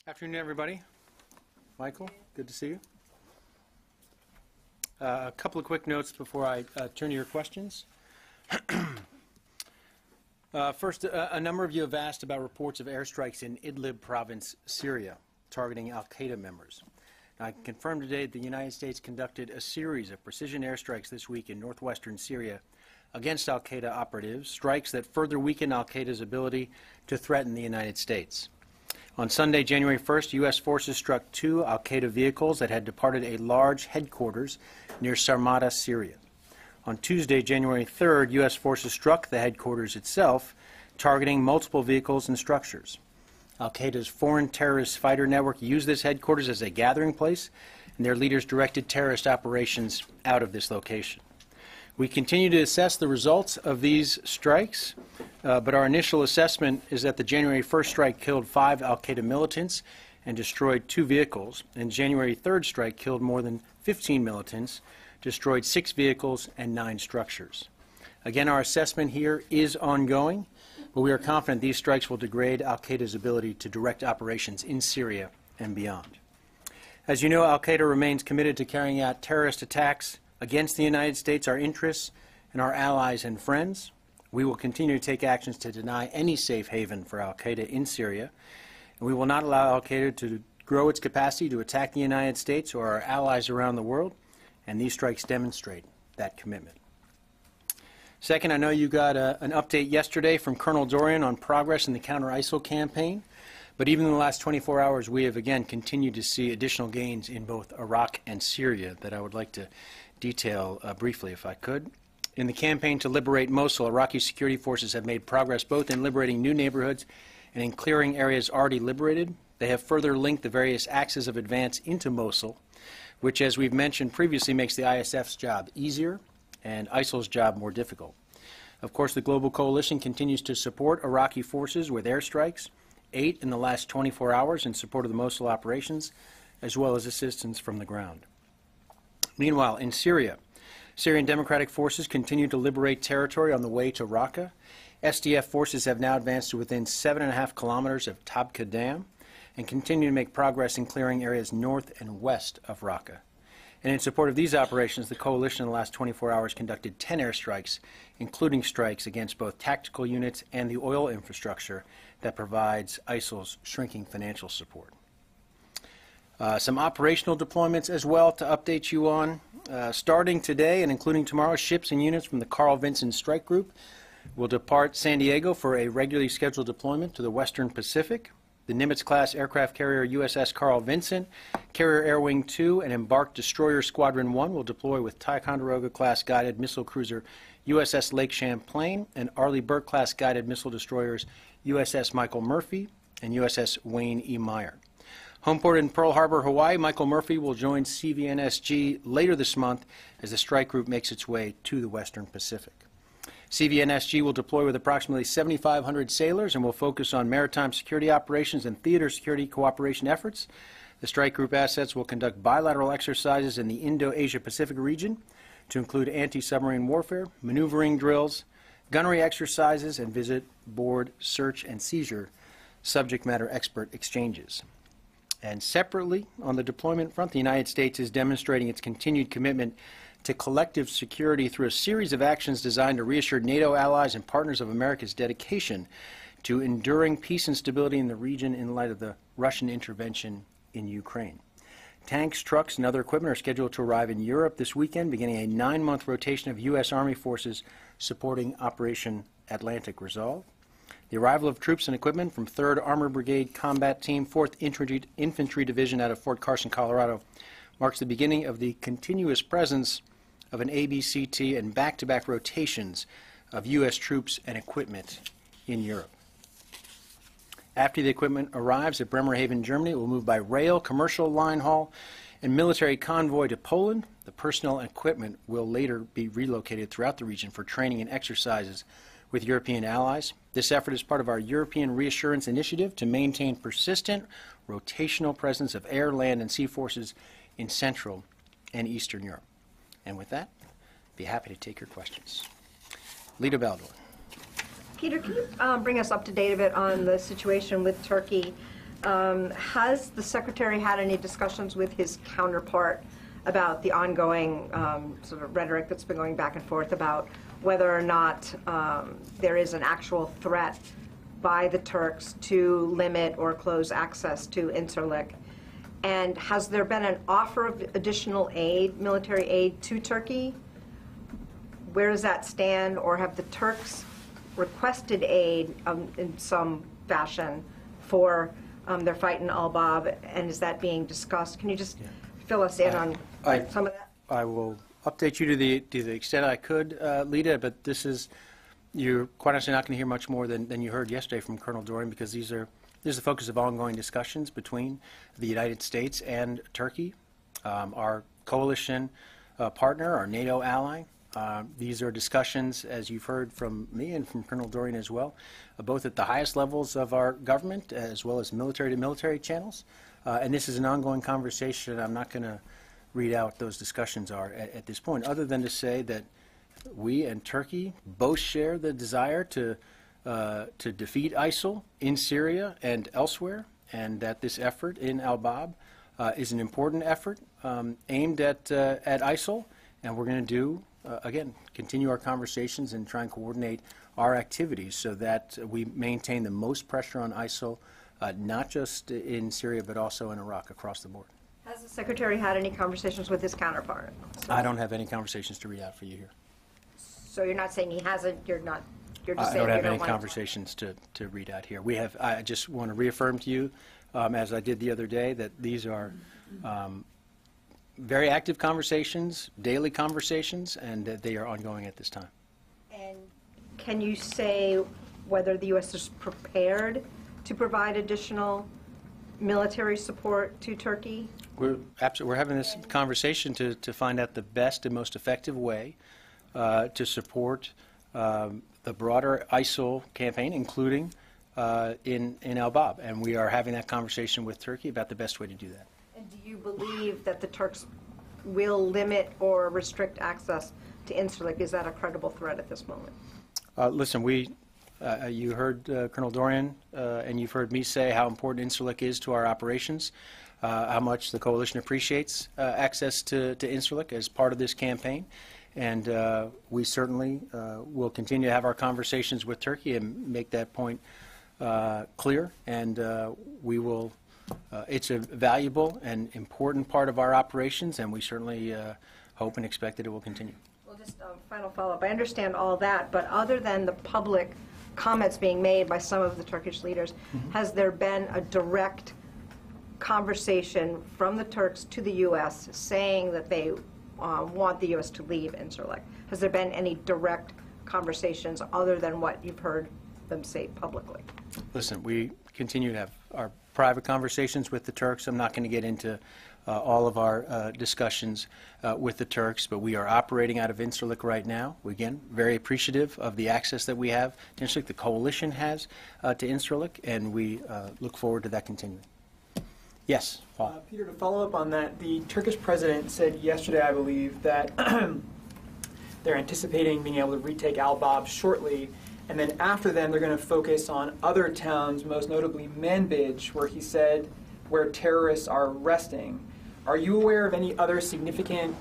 Afternoon, everybody. Michael, good to see you. A couple of quick notes before I turn to your questions. First, a number of you have asked about reports of airstrikes in Idlib province, Syria, targeting al-Qaeda members. Now, I can confirm today that the United States conducted a series of precision airstrikes this week in northwestern Syria against al-Qaeda operatives, strikes that further weaken al-Qaeda's ability to threaten the United States. On Sunday, January 1st, U.S. forces struck 2 al-Qaeda vehicles that had departed a large headquarters near Sarmada, Syria. On Tuesday, January 3rd, U.S. forces struck the headquarters itself, targeting multiple vehicles and structures. Al-Qaeda's foreign terrorist fighter network used this headquarters as a gathering place, and their leaders directed terrorist operations out of this location. We continue to assess the results of these strikes, but our initial assessment is that the January 1st strike killed 5 al-Qaeda militants and destroyed 2 vehicles, and January 3rd strike killed more than 15 militants, destroyed 6 vehicles and 9 structures. Again, our assessment here is ongoing, but we are confident these strikes will degrade al-Qaeda's ability to direct operations in Syria and beyond. As you know, al-Qaeda remains committed to carrying out terrorist attacks against the United States, our interests, and our allies and friends. We will continue to take actions to deny any safe haven for al-Qaeda in Syria, and we will not allow al-Qaeda to grow its capacity to attack the United States or our allies around the world, and these strikes demonstrate that commitment. Second, I know you got an update yesterday from Colonel Dorian on progress in the counter-ISIL campaign, but even in the last 24 hours, we have again continued to see additional gains in both Iraq and Syria that I would like to detail briefly, if I could. In the campaign to liberate Mosul, Iraqi security forces have made progress both in liberating new neighborhoods and in clearing areas already liberated. They have further linked the various axes of advance into Mosul, which, as we've mentioned previously, makes the ISF's job easier and ISIL's job more difficult. Of course, the global coalition continues to support Iraqi forces with airstrikes, 8 in the last 24 hours in support of the Mosul operations, as well as assistance from the ground. Meanwhile, in Syria, Syrian Democratic Forces continue to liberate territory on the way to Raqqa. SDF forces have now advanced to within 7.5 kilometers of Tabqa Dam and continue to make progress in clearing areas north and west of Raqqa. And in support of these operations, the coalition in the last 24 hours conducted 10 airstrikes, including strikes against both tactical units and the oil infrastructure that provides ISIL's shrinking financial support. Some operational deployments as well to update you on. Starting today and including tomorrow, ships and units from the Carl Vinson Strike Group will depart San Diego for a regularly scheduled deployment to the Western Pacific. The Nimitz-class aircraft carrier USS Carl Vinson, Carrier Air Wing 2, and embarked destroyer Squadron 1 will deploy with Ticonderoga-class guided missile cruiser USS Lake Champlain and Arleigh Burke-class guided missile destroyers USS Michael Murphy and USS Wayne E. Meyer. Homeport in Pearl Harbor, Hawaii, Michael Murphy will join CVNSG later this month as the strike group makes its way to the Western Pacific. CVNSG will deploy with approximately 7,500 sailors and will focus on maritime security operations and theater security cooperation efforts. The strike group assets will conduct bilateral exercises in the Indo-Asia-Pacific region to include anti-submarine warfare, maneuvering drills, gunnery exercises, and visit board search and seizure subject matter expert exchanges. And separately, on the deployment front, the United States is demonstrating its continued commitment to collective security through a series of actions designed to reassure NATO allies and partners of America's dedication to enduring peace and stability in the region in light of the Russian intervention in Ukraine. Tanks, trucks, and other equipment are scheduled to arrive in Europe this weekend, beginning a 9-month rotation of U.S. Army forces supporting Operation Atlantic Resolve. The arrival of troops and equipment from 3rd Armored Brigade Combat Team, 4th Infantry Division out of Fort Carson, Colorado, marks the beginning of the continuous presence of an ABCT and back-to-back rotations of U.S. troops and equipment in Europe. After the equipment arrives at Bremerhaven, Germany, it will move by rail, commercial line haul, and military convoy to Poland. The personnel and equipment will later be relocated throughout the region for training and exercises with European allies. This effort is part of our European Reassurance Initiative to maintain persistent rotational presence of air, land, and sea forces in Central and Eastern Europe. And with that, I'd be happy to take your questions. Leader Baldwin. Peter, can you bring us up to date a bit on the situation with Turkey? Has the Secretary had any discussions with his counterpart about the ongoing sort of rhetoric that's been going back and forth about whether or not there is an actual threat by the Turks to limit or close access to Incirlik? And has there been an offer of additional aid, military aid, to Turkey? Where does that stand? Or have the Turks requested aid in some fashion for their fight in Al-Bab, and is that being discussed? Can you just fill us in on some of that? I will update you to the extent I could, Lita, but you're quite honestly not going to hear much more than you heard yesterday from Colonel Dorian, because this is the focus of ongoing discussions between the United States and Turkey, our coalition partner, our NATO ally. These are discussions, as you've heard from me and from Colonel Dorian as well, both at the highest levels of our government as well as military-to-military channels. And this is an ongoing conversation. I'm not going to read out what those discussions are at this point, other than to say that we and Turkey both share the desire to defeat ISIL in Syria and elsewhere, and that this effort in Al-Bab is an important effort aimed at ISIL, and we're going to do, again, continue our conversations and try and coordinate our activities so that we maintain the most pressure on ISIL, not just in Syria but also in Iraq across the board. Has the Secretary had any conversations with his counterpart? I don't have any conversations to read out for you here. So you're not saying he hasn't, you're just saying I don't you have don't any want conversations to read out here. I just want to reaffirm to you, as I did the other day, that these are very active conversations, daily conversations, and that they are ongoing at this time. And can you say whether the U.S. is prepared to provide additional military support to Turkey? We're having this conversation to find out the best and most effective way to support the broader ISIL campaign, including in Al-Bab. And we are having that conversation with Turkey about the best way to do that. And do you believe that the Turks will limit or restrict access to Incirlik? Is that a credible threat at this moment? Listen, you heard Colonel Dorian and you've heard me say how important Incirlik is to our operations, how much the coalition appreciates access to Incirlik as part of this campaign. And we certainly will continue to have our conversations with Turkey and make that point clear. And we will, it's a valuable and important part of our operations, and we certainly hope and expect that it will continue. Well, just a final follow-up. I understand all that, but other than the public comments being made by some of the Turkish leaders, has there been a direct conversation from the Turks to the U.S. saying that they want the U.S. to leave Incirlik? Has there been any direct conversations other than what you've heard them say publicly? Listen, we continue to have our private conversations with the Turks. I'm not going to get into all of our discussions with the Turks, but we are operating out of Incirlik right now. We're, again, very appreciative of the access that we have to Incirlik, the coalition has to Incirlik, and we look forward to that continuing. Yes, Paul. Peter, to follow up on that, the Turkish president said yesterday, I believe, that they're anticipating being able to retake Al-Bab shortly, and then after them they're going to focus on other towns, most notably Manbij, where he said where terrorists are resting. Are you aware of any other significant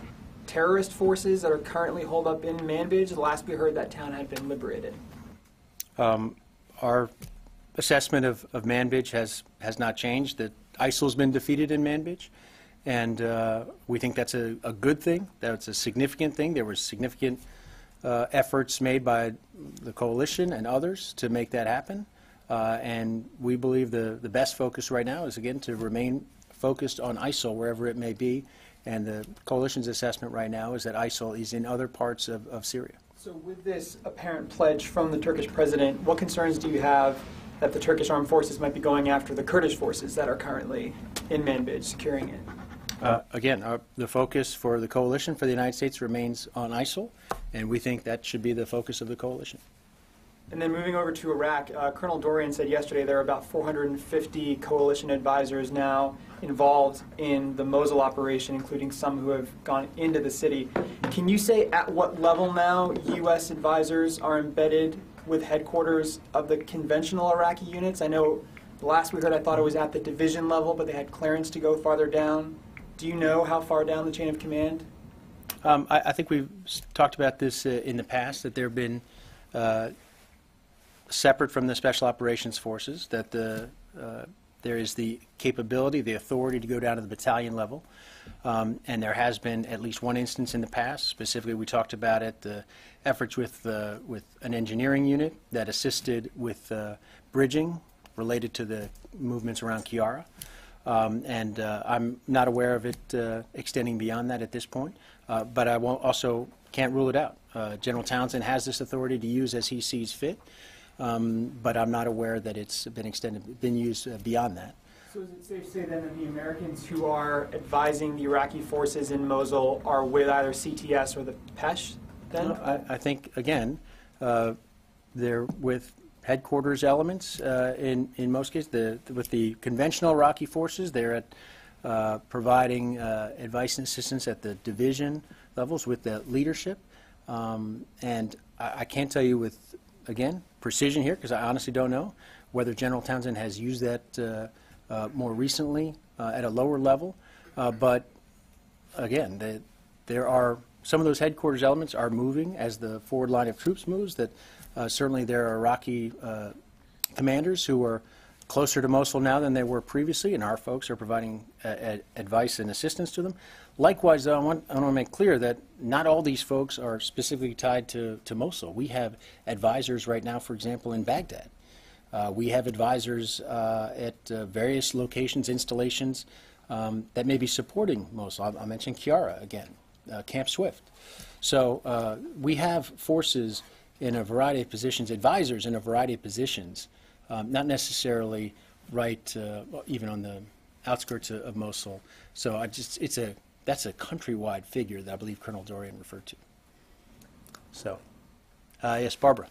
terrorist forces that are currently holed up in Manbij? The last we heard, that town had been liberated. Our assessment of Manbij has not changed. That ISIL's been defeated in Manbij, and we think that's a good thing. That's a significant thing. There were significant efforts made by the coalition and others to make that happen, and we believe the best focus right now is, again, to remain focused on ISIL wherever it may be, and the coalition's assessment right now is that ISIL is in other parts of Syria. So with this apparent pledge from the Turkish president, what concerns do you have that the Turkish armed forces might be going after the Kurdish forces that are currently in Manbij, securing it? Again, the focus for the coalition for the United States remains on ISIL, and we think that should be the focus of the coalition. And then moving over to Iraq, Colonel Dorian said yesterday there are about 450 coalition advisors now involved in the Mosul operation, including some who have gone into the city. Can you say at what level now U.S. advisors are embedded with headquarters of the conventional Iraqi units? I know The last we heard, I thought it was at the division level, but they had clearance to go farther down. Do you know how far down the chain of command? I think we've talked about this in the past, that there have been separate from the Special Operations Forces, that there is the capability, the authority to go down to the battalion level. And there has been at least one instance in the past. Specifically, we talked about it, the efforts with an engineering unit that assisted with bridging related to the movements around Kiara. And I'm not aware of it extending beyond that at this point. But I also can't rule it out. General Townsend has this authority to use as he sees fit, but I'm not aware that it's been used beyond that. So is it safe to say then that the Americans who are advising the Iraqi forces in Mosul are with either CTS or the PESH then? No, I think, again, they're with headquarters elements in most cases. With the conventional Iraqi forces, they're at providing advice and assistance at the division levels with the leadership. And I can't tell you with, again, precision here, because I honestly don't know whether General Townsend has used that more recently at a lower level. But again, there are some of those headquarters elements are moving as the forward line of troops moves. That certainly there are Iraqi commanders who are closer to Mosul now than they were previously, and our folks are providing advice and assistance to them. Likewise, though, I want to make clear that not all these folks are specifically tied to Mosul. We have advisors right now, for example, in Baghdad. We have advisors at various locations, installations that may be supporting Mosul. I'll mention Kiara again, Camp Swift. So we have forces in a variety of positions, advisors in a variety of positions, not necessarily right even on the outskirts of Mosul. So that's a countrywide figure that I believe Colonel Dorian referred to. So, yes, Barbara.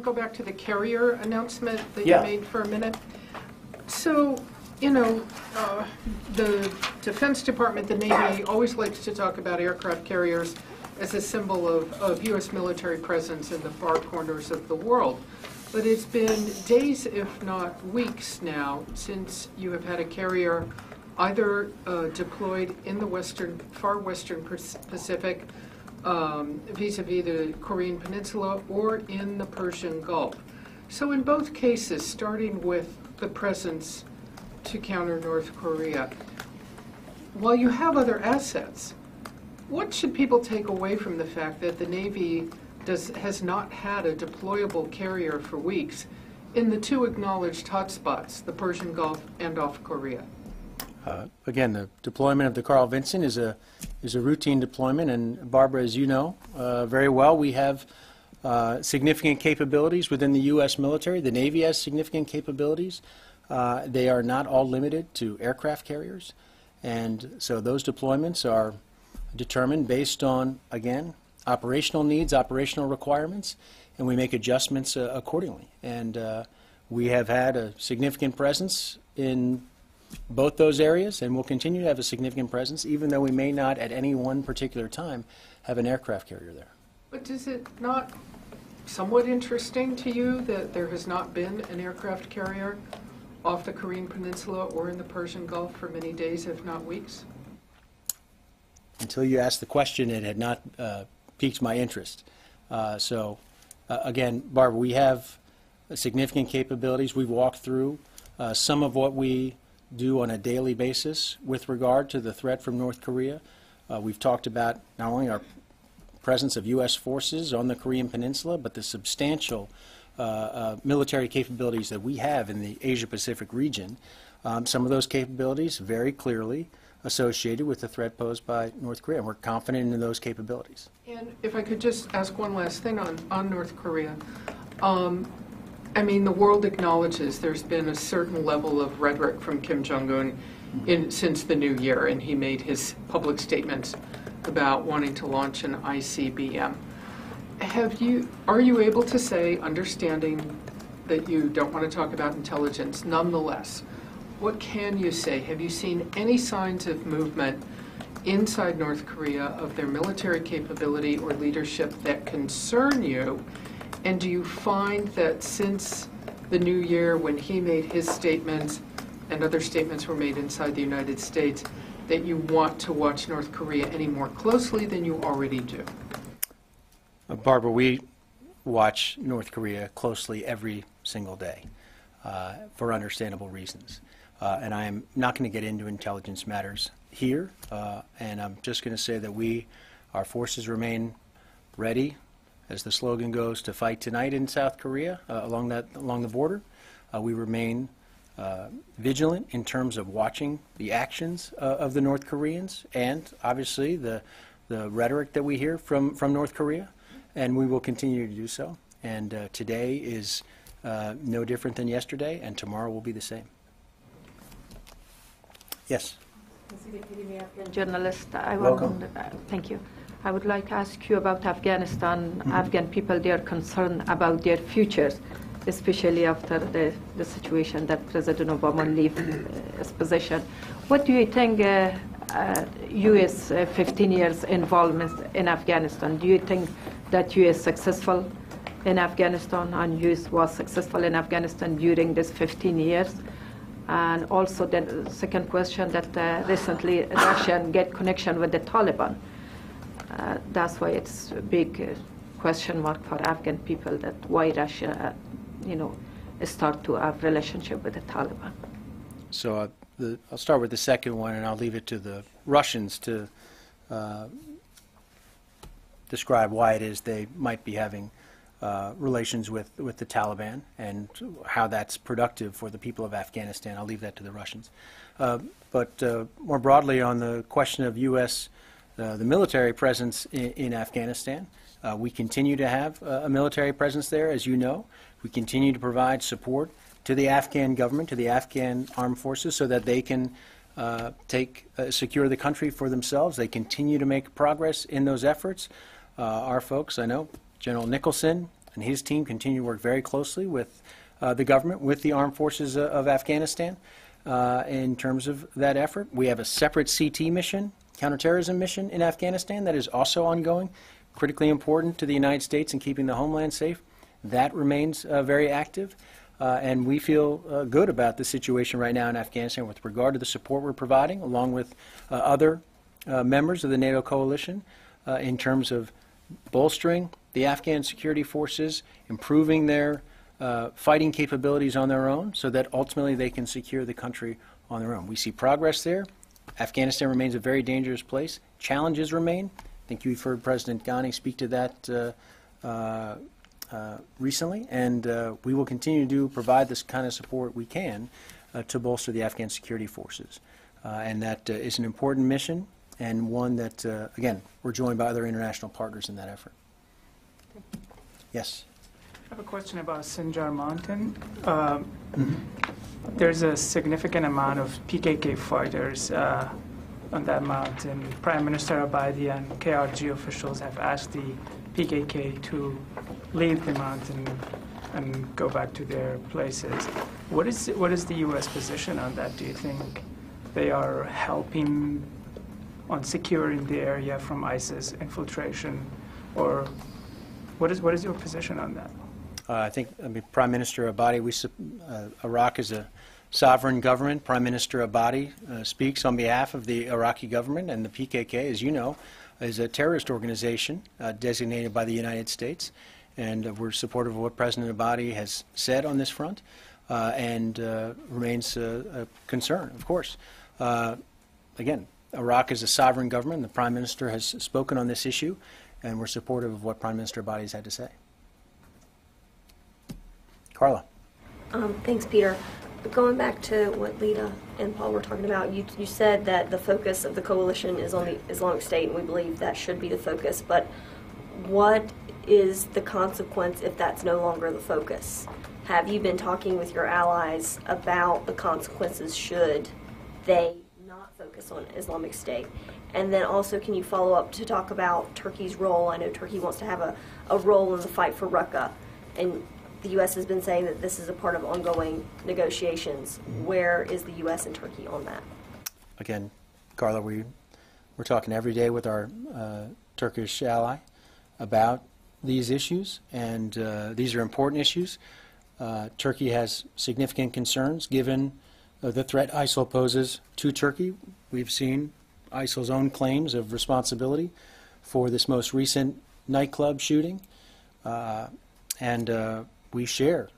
Go back to the carrier announcement that Yeah. you made for a minute. So, you know, the Defense Department, the Navy, always likes to talk about aircraft carriers as a symbol of U.S. military presence in the far corners of the world. But it's been days, if not weeks now, since you have had a carrier either deployed in the far western Pacific, vis-a-vis the Korean Peninsula, or in the Persian Gulf. So in both cases, starting with the presence to counter North Korea, while you have other assets, what should people take away from the fact that the Navy has not had a deployable carrier for weeks in the two acknowledged hotspots, the Persian Gulf and off Korea? Again, the deployment of the Carl Vinson is a routine deployment, and Barbara, as you know very well, we have significant capabilities within the U.S. military. The Navy has significant capabilities. They are not all limited to aircraft carriers, and so those deployments are determined based on, again, operational needs, operational requirements, and we make adjustments accordingly. And we have had a significant presence in both those areas, and will continue to have a significant presence, even though we may not at any one particular time have an aircraft carrier there. But is it not somewhat interesting to you that there has not been an aircraft carrier off the Korean Peninsula or in the Persian Gulf for many days, if not weeks? Until you asked the question, it had not piqued my interest. Again, Barbara, we have significant capabilities. We've walked through some of what we do on a daily basis with regard to the threat from North Korea. We've talked about not only our presence of U.S. forces on the Korean Peninsula, but the substantial military capabilities that we have in the Asia-Pacific region. Some of those capabilities very clearly associated with the threat posed by North Korea, and we're confident in those capabilities. And if I could just ask one last thing on North Korea. I mean, the world acknowledges there's been a certain level of rhetoric from Kim Jong-un since the new year, and he made his public statements about wanting to launch an ICBM. Are you able to say, understanding that you don't want to talk about intelligence, nonetheless, what can you say? Have you seen any signs of movement inside North Korea of their military capability or leadership that concern you? And do you find that since the new year when he made his statements and other statements were made inside the United States, that you want to watch North Korea any more closely than you already do? Barbara, we watch North Korea closely every single day for understandable reasons. And I am not going to get into intelligence matters here, and I'm just going to say that our forces remain ready, as the slogan goes, to fight tonight in South Korea along the border. We remain vigilant in terms of watching the actions of the North Koreans and obviously the rhetoric that we hear from North Korea, and we will continue to do so. And today is no different than yesterday, and tomorrow will be the same. Yes. Journalist, Welcome. Thank you. I would like to ask you about Afghanistan. Afghan people, they are concerned about their futures, especially after the situation that President Obama leave his position. What do you think U.S. 15 years involvement in Afghanistan? Do you think that U.S. successful in Afghanistan and U.S. was successful in Afghanistan during this 15 years? And also the second question, that recently Russia get connection with the Taliban. That's why it's a big question mark for Afghan people, that why Russia, start to have relationship with the Taliban. So I'll start with the second one, and I'll leave it to the Russians to describe why it is they might be having relations with the Taliban and how that's productive for the people of Afghanistan. I'll leave that to the Russians. But more broadly on the question of U.S. The military presence in Afghanistan, we continue to have a military presence there, as you know. We continue to provide support to the Afghan government, to the Afghan armed forces, so that they can secure the country for themselves. They continue to make progress in those efforts. Our folks, I know, General Nicholson and his team continue to work very closely with the government, with the armed forces of Afghanistan in terms of that effort. We have a separate CT mission, counterterrorism mission in Afghanistan that is also ongoing, critically important to the United States in keeping the homeland safe. That remains very active. And we feel good about the situation right now in Afghanistan with regard to the support we're providing, along with other members of the NATO coalition, in terms of bolstering the Afghan security forces, improving their fighting capabilities on their own so that ultimately they can secure the country on their own. We see progress there. Afghanistan remains a very dangerous place. Challenges remain. I think you've heard President Ghani speak to that recently, and we will continue to provide this kind of support we can to bolster the Afghan security forces. And that is an important mission, and one that, again, we're joined by other international partners in that effort. Yes? I have a question about Sinjar Mountain. There's a significant amount of PKK fighters on that mountain. Prime Minister Abadi and KRG officials have asked the PKK to leave the mountain and go back to their places. What is the U.S. position on that? Do you think they are helping on securing the area from ISIS infiltration, or what is your position on that? I think Prime Minister Abadi, Iraq is a sovereign government. Prime Minister Abadi speaks on behalf of the Iraqi government, and the PKK, as you know, is a terrorist organization designated by the United States. And we're supportive of what President Abadi has said on this front, and remains a concern, of course. Again, Iraq is a sovereign government. The Prime Minister has spoken on this issue, and we're supportive of what Prime Minister Abadi has had to say. Carla. Thanks, Peter. Going back to what Lita and Paul were talking about, you said that the focus of the coalition is on the Islamic State, and we believe that should be the focus. But what is the consequence if that's no longer the focus? Have you been talking with your allies about the consequences should they not focus on Islamic State? And then also, can you follow up to talk about Turkey's role? I know Turkey wants to have a role in the fight for Raqqa, and the U.S. has been saying that this is a part of ongoing negotiations. Where is the U.S. and Turkey on that? Again, Carla, we're talking every day with our Turkish ally about these issues, and these are important issues. Turkey has significant concerns given the threat ISIL poses to Turkey. We've seen ISIL's own claims of responsibility for this most recent nightclub shooting, and we share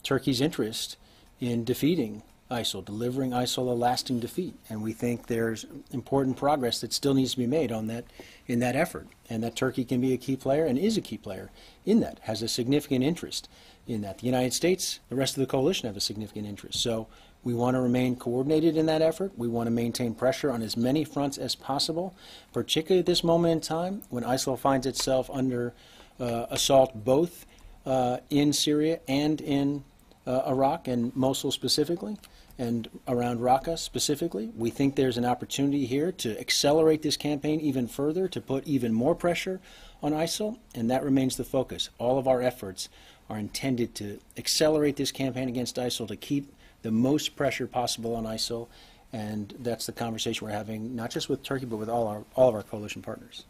Turkey's interest in defeating ISIL, delivering ISIL a lasting defeat, and we think there's important progress that still needs to be made on that, in that effort, and that Turkey can be a key player and is a key player in that, has a significant interest in that. The United States, the rest of the coalition have a significant interest. So we want to remain coordinated in that effort. We want to maintain pressure on as many fronts as possible, particularly at this moment in time when ISIL finds itself under assault both in Syria and in Iraq and Mosul specifically, and around Raqqa specifically. We think there's an opportunity here to accelerate this campaign even further, to put even more pressure on ISIL, and that remains the focus. All of our efforts are intended to accelerate this campaign against ISIL, to keep the most pressure possible on ISIL, and that's the conversation we're having, not just with Turkey, but with all of our coalition partners.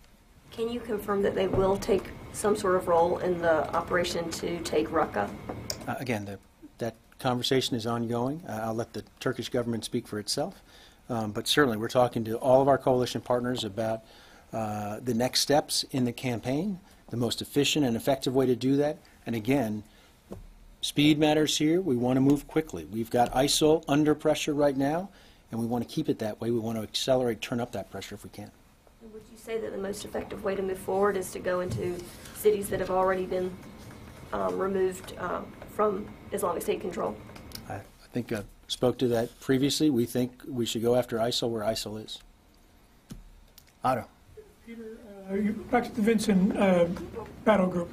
Can you confirm that they will take some sort of role in the operation to take Raqqa? Again, that conversation is ongoing. I'll let the Turkish government speak for itself, but certainly we're talking to all of our coalition partners about the next steps in the campaign, the most efficient and effective way to do that. And again, speed matters here. We want to move quickly. We've got ISIL under pressure right now, and we want to keep it that way. We want to accelerate, turn up that pressure if we can. Would you say that the most effective way to move forward is to go into cities that have already been removed from Islamic State control? I think I spoke to that previously. We think we should go after ISIL where ISIL is. Otto. Peter, back to the Vincent battle group.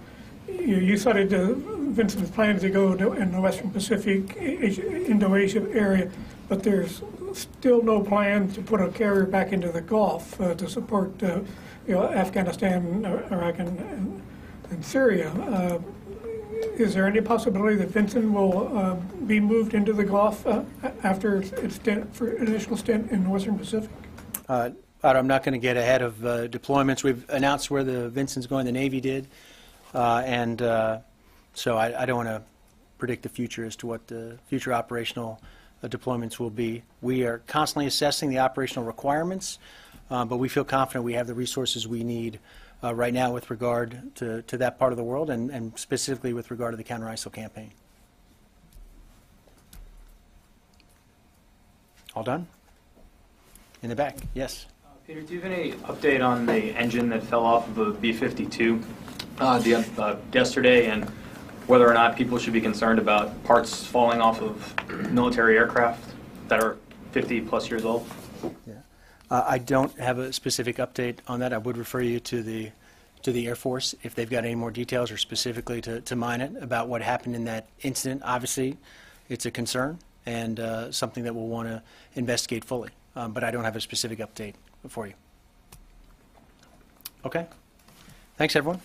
You cited Vincent's plan to go in the Western Pacific, Indo-Asia area, but there's still no plan to put a carrier back into the Gulf to support Afghanistan, Iraq, and Syria. Is there any possibility that Vincent will be moved into the Gulf after its initial stint in the Western Pacific? I'm not going to get ahead of deployments. We've announced where the Vincent's going, the Navy did, so I don't want to predict the future as to what the future operational deployments will be. We are constantly assessing the operational requirements, but we feel confident we have the resources we need right now with regard to that part of the world, and specifically with regard to the counter-ISIL campaign. All done? In the back, yes. Peter, do you have any update on the engine that fell off of a B-52 yesterday, and whether or not people should be concerned about parts falling off of military aircraft that are 50-plus years old? Yeah. I don't have a specific update on that. I would refer you to the Air Force if they've got any more details, or specifically to Minot about what happened in that incident. Obviously, it's a concern and something that we'll want to investigate fully, but I don't have a specific update for you. Okay. Thanks, everyone.